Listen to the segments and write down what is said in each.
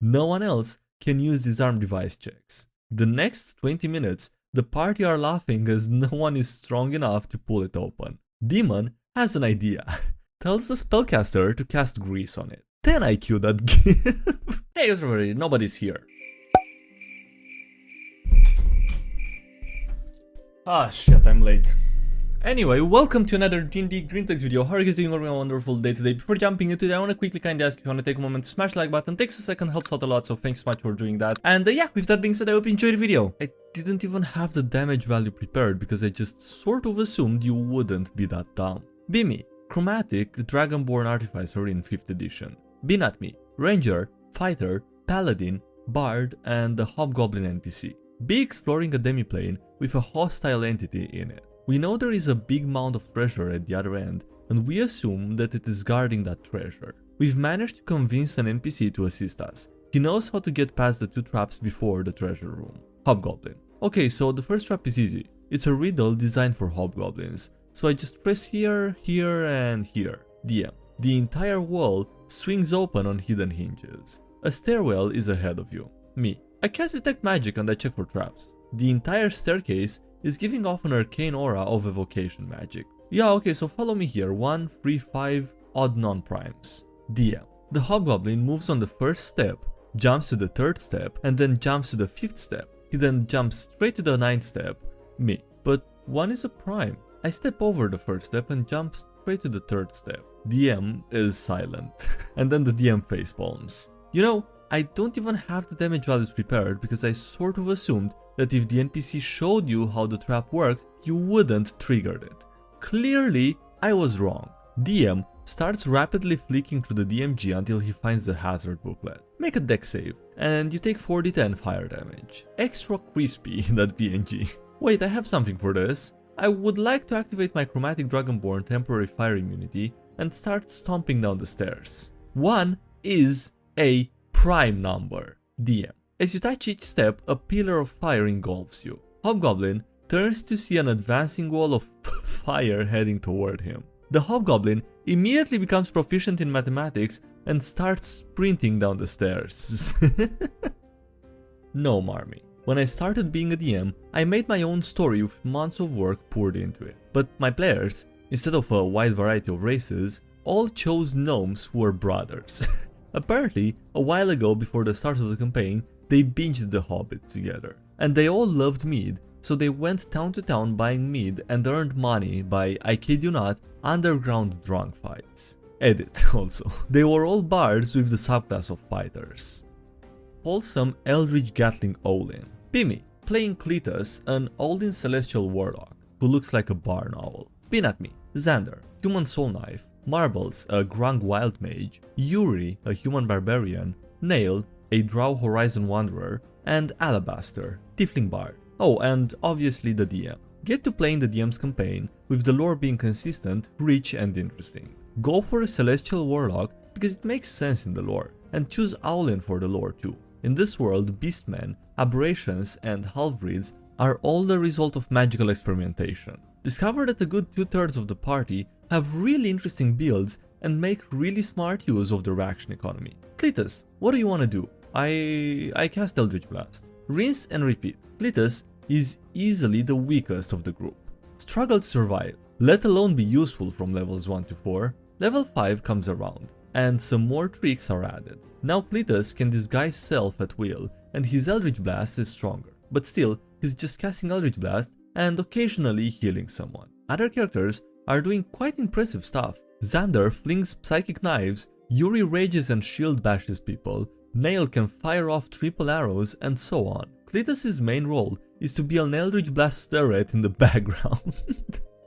No one else can use disarm device checks. The next 20 minutes, the party are laughing as no one is strong enough to pull it open. Demon has an idea. Tells the spellcaster to cast grease on it. 10 IQ that give. Hey everybody, nobody's here. Ah shit, I'm late. Anyway, welcome to another DnDGreentext video. How are you guys doing? Having a wonderful day today. Before jumping into it, I want to quickly kindly ask if you want to take a moment to smash the like button. Takes a second, helps out a lot, so thanks so much for doing that. And yeah, with that being said, I hope you enjoyed the video. I didn't even have the damage value prepared because I just sort of assumed you wouldn't be that dumb. Be me, Chromatic Dragonborn Artificer in 5th edition. Be not me, Ranger, Fighter, Paladin, Bard, and the Hobgoblin NPC. Be exploring a demiplane with a hostile entity in it. We know there is a big mound of treasure at the other end, and we assume that it is guarding that treasure. We've managed to convince an NPC to assist us. He knows how to get past the 2 traps before the treasure room. Hobgoblin. Okay, so the first trap is easy. It's a riddle designed for hobgoblins. So I just press here, here, and here. DM. The entire wall swings open on hidden hinges. A stairwell is ahead of you. Me. I cast detect magic and I check for traps. The entire staircase is giving off an arcane aura of evocation magic. Yeah, okay, so follow me here. 1, 3, 5, odd non-primes. DM. The hobgoblin moves on the first step, jumps to the 3rd step, and then jumps to the 5th step. He then jumps straight to the 9th step. Me. But 1 is a prime. I step over the 1st step and jump straight to the 3rd step. DM is silent. And then the DM facepalms. You know, I don't even have the damage values prepared because I sort of assumed that if the NPC showed you how the trap worked, you wouldn't trigger it. Clearly, I was wrong. DM starts rapidly flicking through the DMG until he finds the hazard booklet. Make a dex save, and you take 4d10 fire damage. Extra crispy, that PNG. Wait, I have something for this. I would like to activate my Chromatic Dragonborn temporary fire immunity and start stomping down the stairs. 1 is a prime number. DM. As you touch each step, a pillar of fire engulfs you. Hobgoblin turns to see an advancing wall of fire heading toward him. The Hobgoblin immediately becomes proficient in mathematics and starts sprinting down the stairs. No, Marmy. When I started being a DM, I made my own story with months of work poured into it. But my players, instead of a wide variety of races, all chose gnomes who were brothers. Apparently, a while ago before the start of the campaign, they binged the hobbits together. And they all loved mead, so they went town to town buying mead and earned money by, I kid you not, underground drunk fights. Edit also. They were all bards with the subclass of fighters. Wholesome Eldritch Gatling Olin. Pimmy, playing Cletus, an Olin celestial warlock, who looks like a barn owl. Pinatme, Xander, human soul knife. Marbles, a Grung wild mage. Yuri, a human barbarian. Nail, a Drow Horizon Wanderer, and Alabaster, Tiefling Bard. Oh, and obviously the DM. Get to play in the DM's campaign, with the lore being consistent, rich and interesting. Go for a Celestial Warlock because it makes sense in the lore, and choose Owlin for the lore too. In this world, beastmen, aberrations, and half-breeds are all the result of magical experimentation. Discover that a good 2/3 of the party have really interesting builds and make really smart use of the reaction economy. Cletus, what do you want to do? I cast Eldritch Blast. Rinse and repeat. Cletus is easily the weakest of the group. Struggle to survive, let alone be useful from levels 1 to 4. Level 5 comes around, and some more tricks are added. Now Cletus can disguise self at will, and his Eldritch Blast is stronger. But still, he's just casting Eldritch Blast and occasionally healing someone. Other characters are doing quite impressive stuff. Xander flings psychic knives, Yuri rages and shield bashes people, Nail can fire off triple arrows, and so on. Cletus's main role is to be an Eldritch Blast turret in the background.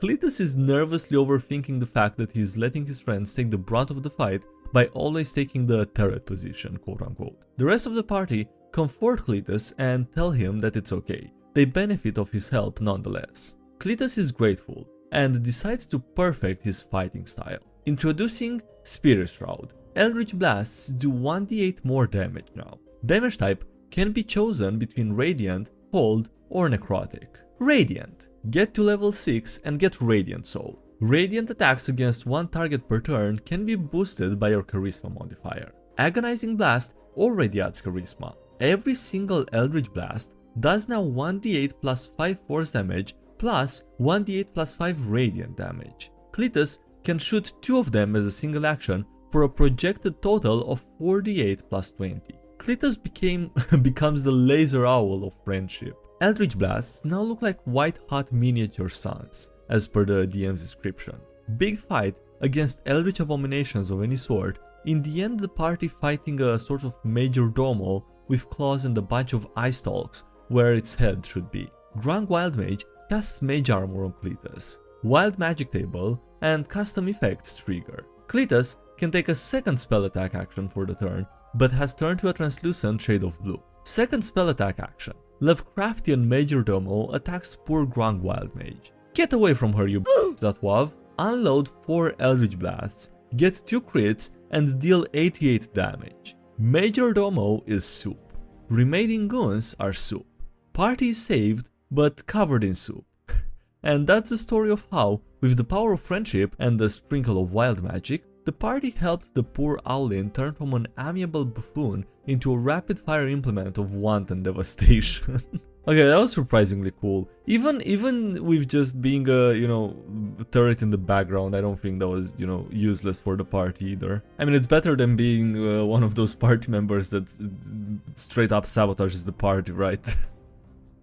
Cletus is nervously overthinking the fact that he's letting his friends take the brunt of the fight by always taking the turret position, quote unquote. The rest of the party comfort Cletus and tell him that it's okay. They benefit of his help nonetheless. Cletus is grateful and decides to perfect his fighting style. Introducing Spirit Shroud. Eldritch Blasts do 1d8 more damage now. Damage type can be chosen between Radiant, Cold, or Necrotic. Radiant. Get to level 6 and get Radiant Soul. Radiant attacks against one target per turn can be boosted by your Charisma modifier. Agonizing Blast already adds charisma. Every single Eldritch Blast does now 1d8 plus 5 force damage plus 1d8 plus 5 radiant damage. Cletus can shoot 2 of them as a single action for a projected total of 4d8 plus 20. Cletus becomes the laser owl of friendship. Eldritch Blasts now look like white-hot miniature suns, as per the DM's description. Big fight against Eldritch abominations of any sort, in the end the party fighting a sort of major domo with claws and a bunch of eye stalks where its head should be. Grung Wild Mage casts Mage Armor on Cletus. Wild Magic Table and Custom Effects trigger. Cletus can take a second spell attack action for the turn, but has turned to a translucent shade of blue. Second spell attack action. Lovecraftian Majordomo attacks poor Grung Wild Mage. Get away from her, you .wav. Unload 4 Eldritch Blasts, get 2 crits and deal 88 damage. Majordomo is soup. Remaining goons are soup. Party is saved, but covered in soup. And that's the story of how, with the power of friendship and a sprinkle of wild magic, the party helped the poor Owlin turn from an amiable buffoon into a rapid-fire implement of wanton devastation. Okay, that was surprisingly cool. Even with just being a, turret in the background, I don't think that was, useless for the party either. I mean, it's better than being one of those party members that straight up sabotages the party, right?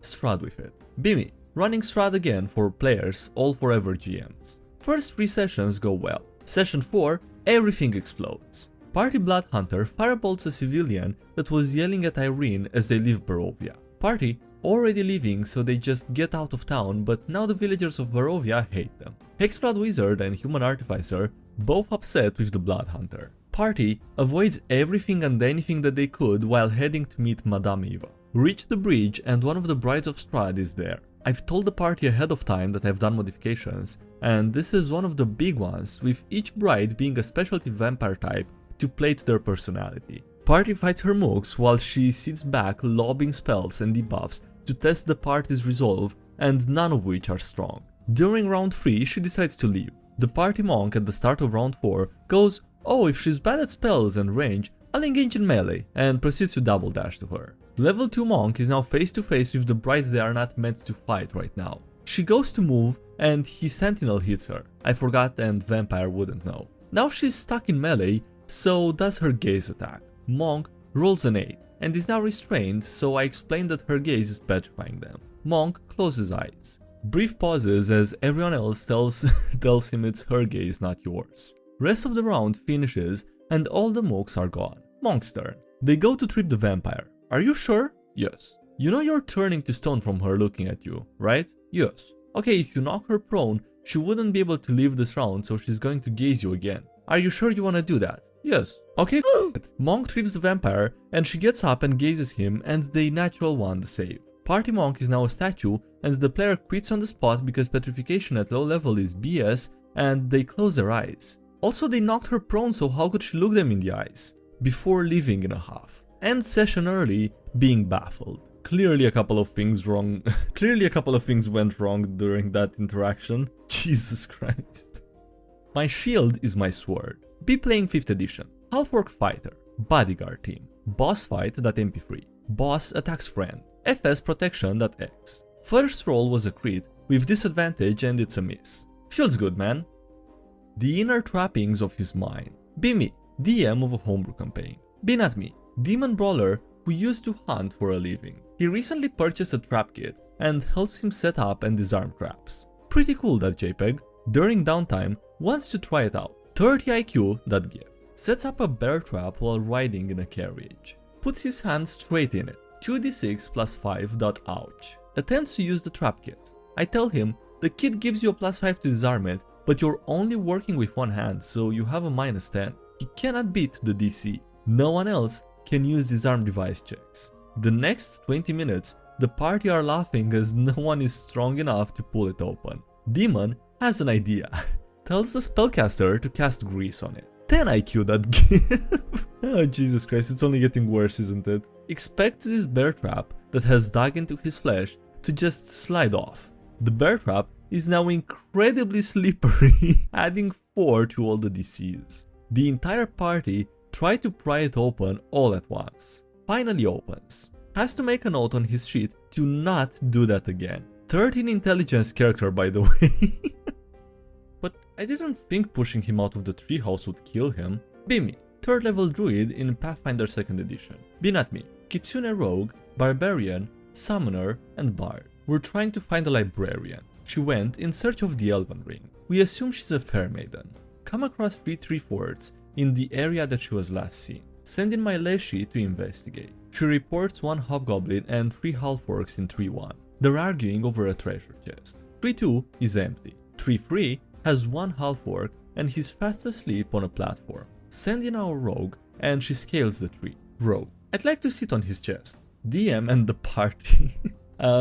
Strahd with it. Bimmy, running Strahd again for players, all forever GMs. First 3 sessions go well. Session 4, everything explodes. Party Blood Hunter firebolts a civilian that was yelling at Irene as they leave Barovia. Party already leaving, so they just get out of town, but now the villagers of Barovia hate them. Hexblood Wizard and Human Artificer both upset with the Blood Hunter. Party avoids everything and anything that they could while heading to meet Madame Eva. Reach the bridge and one of the brides of Strahd is there. I've told the party ahead of time that I've done modifications, and this is one of the big ones, with each bride being a specialty vampire type to play to their personality. Party fights her mooks while she sits back lobbing spells and debuffs to test the party's resolve, and none of which are strong. During round 3 she decides to leave. The party monk at the start of round 4 goes, "Oh, if she's bad at spells and range, I'll engage in melee," and proceeds to double dash to her. Level 2 monk is now face to face with the bride they are not meant to fight right now. She goes to move and he sentinel hits her. I forgot and vampire wouldn't know. Now she's stuck in melee, so does her gaze attack. Monk rolls an 8 and is now restrained, so I explained that her gaze is petrifying them. Monk closes eyes. Brief pauses as everyone else tells him it's her gaze, not yours. Rest of the round finishes and all the mooks are gone. Monk's turn. They go to trip the vampire. Are you sure? Yes. You know you're turning to stone from her looking at you, right? Yes. Okay, if you knock her prone, she wouldn't be able to leave this round, so she's going to gaze you again. Are you sure you want to do that? Yes. Okay, Monk trips the vampire and she gets up and gazes him and they natural 1 the save. Party Monk is now a statue and the player quits on the spot because petrification at low level is BS and they close their eyes. Also, they knocked her prone, so how could she look them in the eyes? Before leaving in a huff. End session early, being baffled. Clearly a couple of things wrong. Clearly a couple of things went wrong during that interaction. Jesus Christ. My shield is my sword. Be playing 5th edition. Half-orc fighter. Bodyguard team. Boss fight.mp3. Boss attacks friend. FS protection.x. First roll was a crit with disadvantage and it's a miss. Feels good, man. The inner trappings of his mind. Be me, DM of a homebrew campaign. Be not me, demon brawler who used to hunt for a living. He recently purchased a trap kit and helps him set up and disarm traps. Pretty cool, that JPEG. During downtime, wants to try it out. 30 IQ.gif. Sets up a bear trap while riding in a carriage. Puts his hand straight in it. 2d6 plus 5.ouch. Attempts to use the trap kit. I tell him the kit gives you a plus 5 to disarm it, but you're only working with one hand, so you have a minus 10. He cannot beat the DC. No one else can use disarm device checks. The next 20 minutes, the party are laughing as no one is strong enough to pull it open. Demon has an idea. Tells the spellcaster to cast grease on it. 10 IQ.give. Oh, Jesus Christ, it's only getting worse, isn't it? Expects this bear trap that has dug into his flesh to just slide off. The bear trap is now incredibly slippery, adding 4 to all the DCs. The entire party Try to pry it open all at once. Finally opens. Has to make a note on his sheet to not do that again. 13 intelligence character, by the way. But I didn't think pushing him out of the treehouse would kill him. Be me. 3rd level druid in Pathfinder 2nd edition. Be not me. Kitsune rogue, barbarian, summoner, and bard. We're trying to find a librarian. She went in search of the Elven Ring. We assume she's a fair maiden. Come across 3 3/4 in the area that she was last seen. Send in my Leshy to investigate. She reports 1 hobgoblin and 3 half-orcs in 3-1. They're arguing over a treasure chest. 3-2 is empty. 3-3 has 1 half-orc and he's fast asleep on a platform. Send in our rogue and she scales the tree. Rogue. I'd like to sit on his chest. DM and the party.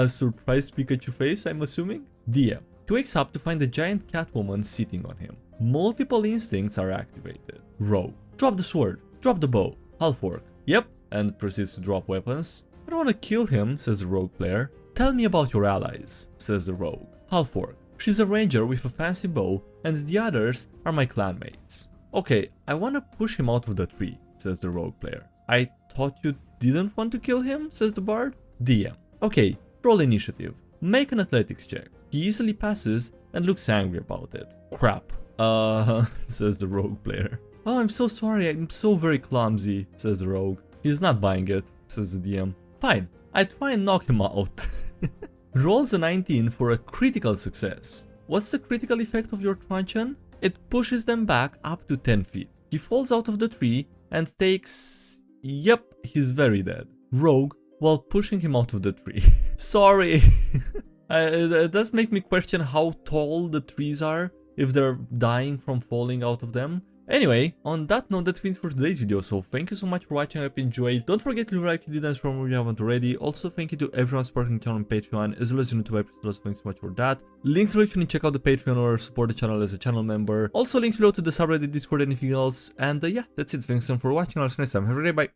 Surprised Pikachu face, I'm assuming? DM. He wakes up to find a giant cat woman sitting on him. Multiple instincts are activated. Rogue. Drop the sword. Drop the bow. Half-orc. Yep. And proceeds to drop weapons. I don't want to kill him, says the rogue player. Tell me about your allies, says the rogue. Half-orc. She's a ranger with a fancy bow and the others are my clanmates. Okay, I want to push him out of the tree, says the rogue player. I thought you didn't want to kill him, says the bard. DM. Okay, roll initiative. Make an athletics check. He easily passes and looks angry about it. Crap. Says the rogue player. Oh, I'm so sorry, I'm so very clumsy, says the rogue. He's not buying it, says the DM. Fine, I try and knock him out. Rolls a 19 for a critical success. What's the critical effect of your truncheon? It pushes them back up to 10 feet. He falls out of the tree and takes... Yep, he's very dead. Rogue, while pushing him out of the tree. Sorry. It does make me question how tall the trees are, if they're dying from falling out of them. Anyway, on that note, that's it for today's video, so thank you so much for watching, I hope you enjoyed. Don't forget to leave a like if you didn't from if you haven't already. Also, thank you to everyone supporting the channel on Patreon, as well as YouTube episodes, thanks so much for that. Links below if you need to check out the Patreon or support the channel as a channel member. Also, links below to the subreddit, Discord, anything else. And yeah, that's it, thanks again for watching, I'll see you next time, have a great day, bye.